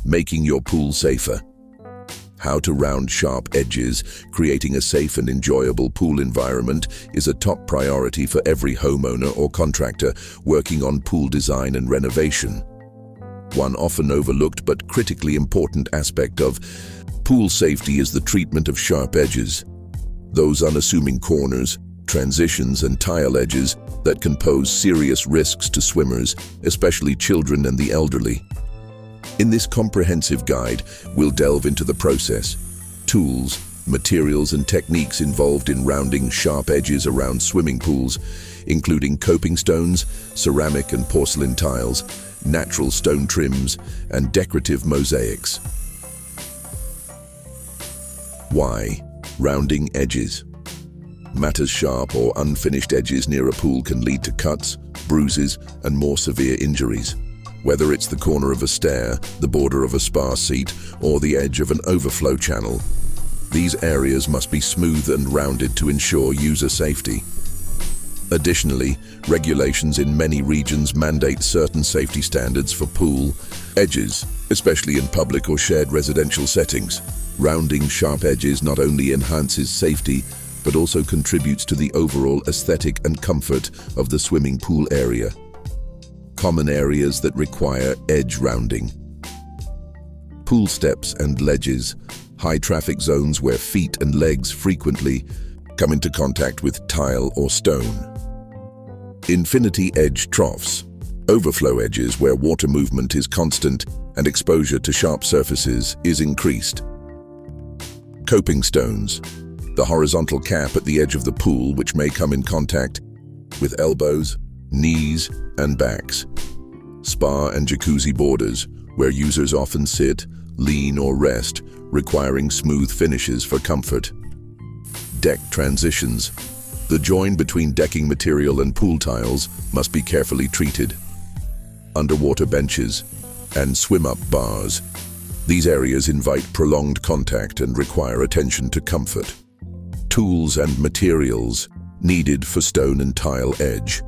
making your pool safer. How to round sharp edges, creating a safe and enjoyable pool environment is a top priority for every homeowner or contractor working on pool design and renovation. One often overlooked but critically important aspect of pool safety is the treatment of sharp edges. Those unassuming corners, transitions, and tile edges that can pose serious risks to swimmers, especially children and the elderly. In this comprehensive guide, we'll delve into the process, tools, materials, and techniques involved in rounding sharp edges around swimming pools, including coping stones, ceramic and porcelain tiles, natural stone trims, and decorative mosaics. Why? Rounding edges. Matters sharp or unfinished edges near a pool can lead to cuts, bruises, and more severe injuries. Whether it's the corner of a stair, the border of a spa seat, or the edge of an overflow channel, these areas must be smooth and rounded to ensure user safety. Additionally, regulations in many regions mandate certain safety standards for pool edges, especially in public or shared residential settings. Rounding sharp edges not only enhances safety, but also contributes to the overall aesthetic and comfort of the swimming pool area. Common areas that require edge rounding. Pool steps and ledges, high traffic zones where feet and legs frequently come into contact with tile or stone. Infinity edge troughs, overflow edges where water movement is constant and exposure to sharp surfaces is increased. Coping stones, the horizontal cap at the edge of the pool which may come in contact with elbows, knees, and backs. Spa and jacuzzi borders, where users often sit, lean, or rest, requiring smooth finishes for comfort. Deck transitions. The join between decking material and pool tiles must be carefully treated. Underwater benches and swim-up bars. These areas invite prolonged contact and require attention to comfort. Tools and materials needed for stone and tile edge.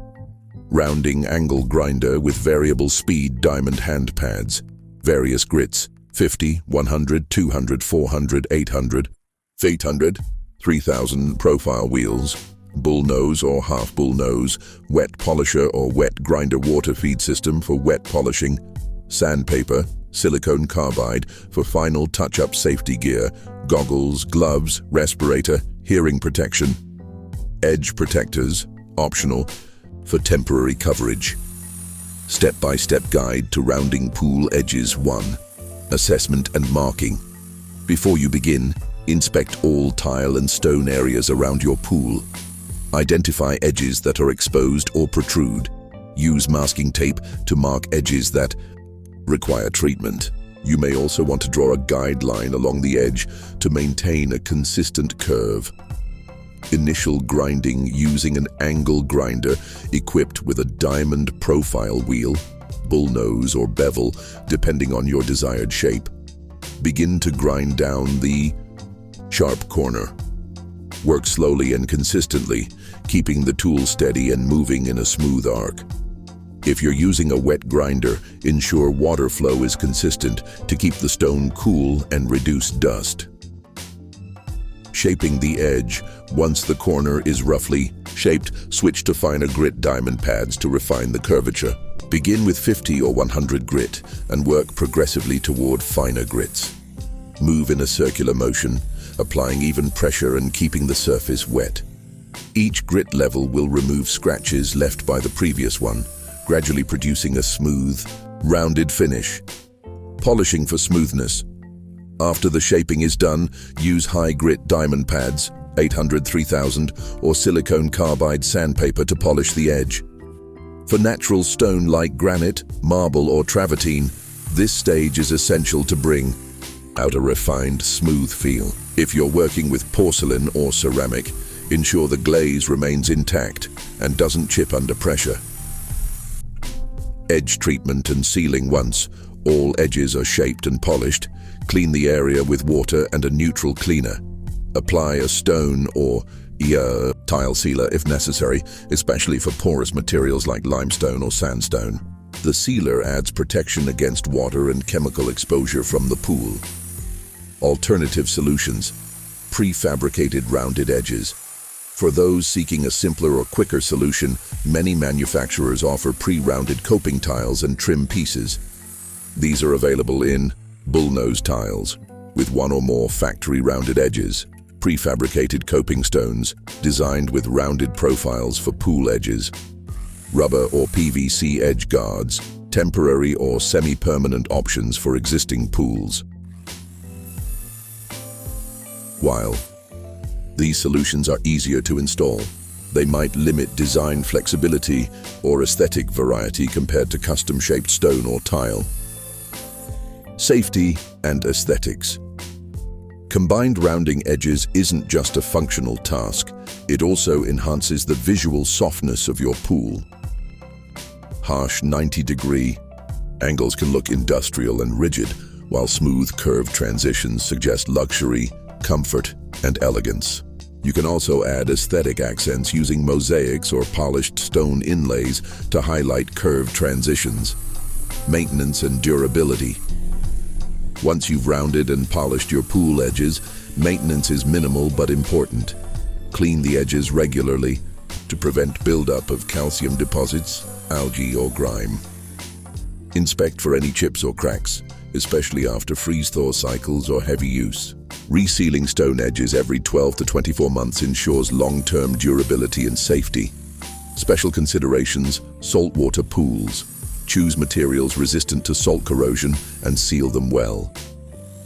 Rounding angle grinder with variable speed diamond hand pads, various grits, 50, 100, 200, 400, 800, 800, 3000 profile wheels, bull nose or half bull nose, wet polisher or wet grinder water feed system for wet polishing, sandpaper, silicone carbide for final touch-up safety gear, goggles, gloves, respirator, hearing protection, edge protectors, optional, for temporary coverage. Step-by-step guide to rounding pool edges. 1. Assessment and marking. Before you begin, inspect all tile and stone areas around your pool. Identify edges that are exposed or protrude. Use masking tape to mark edges that require treatment. You may also want to draw a guideline along the edge to maintain a consistent curve. Initial grinding using an angle grinder equipped with a diamond profile wheel, bull nose or bevel, depending on your desired shape. Begin to grind down the sharp corner. Work slowly and consistently, keeping the tool steady and moving in a smooth arc. If you're using a wet grinder, ensure water flow is consistent to keep the stone cool and reduce dust. Shaping the edge. Once the corner is roughly shaped, switch to finer grit diamond pads to refine the curvature. Begin with 50 or 100 grit and work progressively toward finer grits. Move in a circular motion, applying even pressure and keeping the surface wet. Each grit level will remove scratches left by the previous one, gradually producing a smooth, rounded finish. Polishing for smoothness. After the shaping is done, use high-grit diamond pads, 800, 3000, or silicone carbide sandpaper to polish the edge. For natural stone like granite, marble, or travertine, this stage is essential to bring out a refined, smooth feel. If you're working with porcelain or ceramic, ensure the glaze remains intact and doesn't chip under pressure. Edge treatment and sealing. Once all edges are shaped and polished, clean the area with water and a neutral cleaner. Apply a stone or tile sealer if necessary, especially for porous materials like limestone or sandstone. The sealer adds protection against water and chemical exposure from the pool. Alternative solutions: prefabricated rounded edges. For those seeking a simpler or quicker solution, many manufacturers offer pre-rounded coping tiles and trim pieces. These are available in bullnose tiles, with one or more factory rounded edges, prefabricated coping stones, designed with rounded profiles for pool edges, rubber or PVC edge guards, temporary or semi-permanent options for existing pools. While these solutions are easier to install, they might limit design flexibility or aesthetic variety compared to custom-shaped stone or tile. Safety and aesthetics. Combined rounding edges isn't just a functional task, it also enhances the visual softness of your pool. Harsh 90-degree angles can look industrial and rigid, while smooth curved transitions suggest luxury, comfort, and elegance. You can also add aesthetic accents using mosaics or polished stone inlays to highlight curved transitions. Maintenance and durability. Once you've rounded and polished your pool edges, maintenance is minimal but important. Clean the edges regularly to prevent buildup of calcium deposits, algae, or grime. Inspect for any chips or cracks, especially after freeze-thaw cycles or heavy use. Resealing stone edges every 12 to 24 months ensures long-term durability and safety. Special considerations: saltwater pools. Choose materials resistant to salt corrosion and seal them well.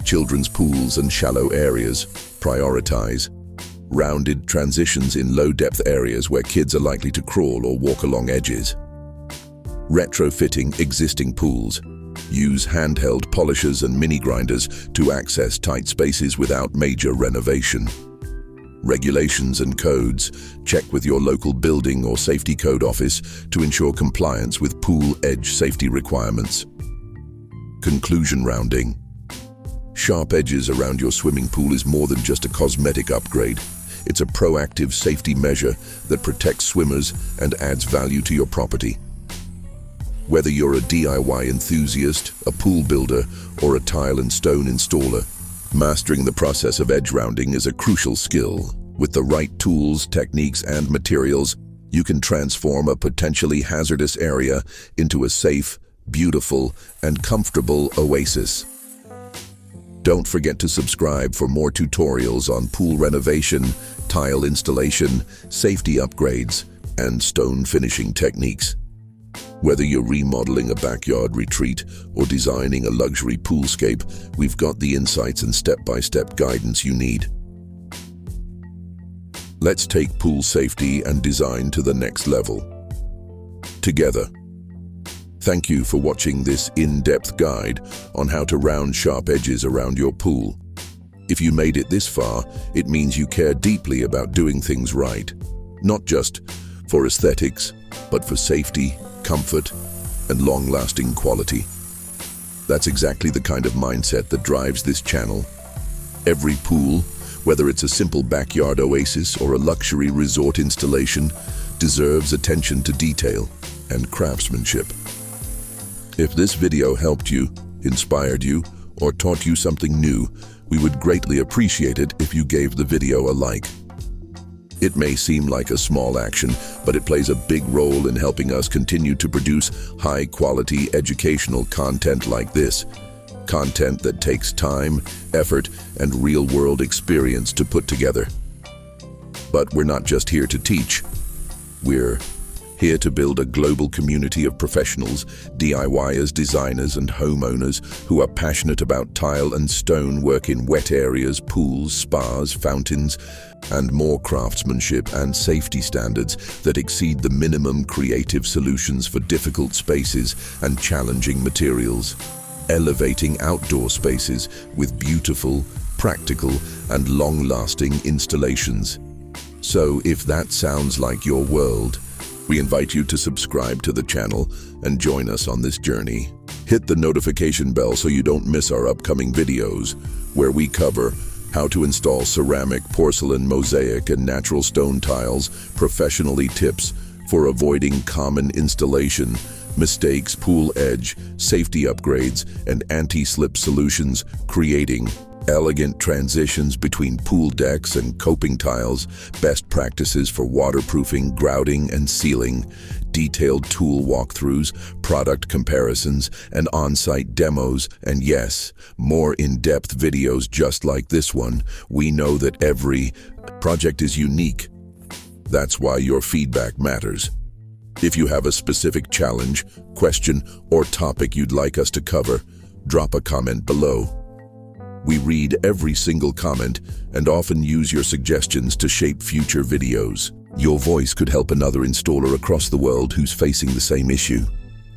Children's pools and shallow areas. Prioritize rounded transitions in low-depth areas where kids are likely to crawl or walk along edges. Retrofitting existing pools. Use handheld polishers and mini grinders to access tight spaces without major renovation. Regulations and codes. Check with your local building or safety code office to ensure compliance with pool edge safety requirements. Conclusion: rounding. Sharp edges around your swimming pool is more than just a cosmetic upgrade. It's a proactive safety measure that protects swimmers and adds value to your property. Whether you're a DIY enthusiast, a pool builder, or a tile and stone installer, mastering the process of edge rounding is a crucial skill. With the right tools, techniques, and materials, you can transform a potentially hazardous area into a safe, beautiful, and comfortable oasis. Don't forget to subscribe for more tutorials on pool renovation, tile installation, safety upgrades, and stone finishing techniques. Whether you're remodeling a backyard retreat or designing a luxury poolscape, we've got the insights and step-by-step guidance you need. Let's take pool safety and design to the next level together. Thank you for watching this in-depth guide on how to round sharp edges around your pool. If you made it this far, it means you care deeply about doing things right, not just for aesthetics, but for safety, comfort, and long-lasting quality. That's exactly the kind of mindset that drives this channel. Every pool, whether it's a simple backyard oasis or a luxury resort installation, deserves attention to detail and craftsmanship. If this video helped you, inspired you, or taught you something new, we would greatly appreciate it if you gave the video a like. It may seem like a small action, but it plays a big role in helping us continue to produce high-quality educational content like this. Content that takes time, effort, and real-world experience to put together. But we're not just here to teach. We're here to build a global community of professionals, DIYers, designers, and homeowners who are passionate about tile and stone work in wet areas, pools, spas, fountains, and more craftsmanship and safety standards that exceed the minimum creative solutions for difficult spaces and challenging materials. Elevating outdoor spaces with beautiful, practical, and long-lasting installations. So if that sounds like your world, we invite you to subscribe to the channel and join us on this journey. Hit the notification bell so you don't miss our upcoming videos, where we cover how to install ceramic, porcelain, mosaic, and natural stone tiles professionally, tips for avoiding common installation mistakes, pool edge, safety upgrades, and anti-slip solutions, creating elegant transitions between pool decks and coping tiles, best practices for waterproofing, grouting, and sealing, detailed tool walkthroughs, product comparisons, and on-site demos, and yes, more in-depth videos just like this one. We know that every project is unique. That's why your feedback matters. If you have a specific challenge, question, or topic you'd like us to cover, drop a comment below. We read every single comment and often use your suggestions to shape future videos. Your voice could help another installer across the world who's facing the same issue.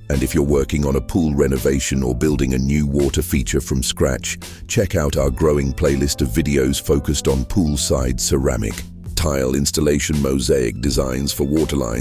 And if you're working on a pool renovation or building a new water feature from scratch, check out our growing playlist of videos focused on poolside ceramic, tile installation, mosaic designs for waterlines,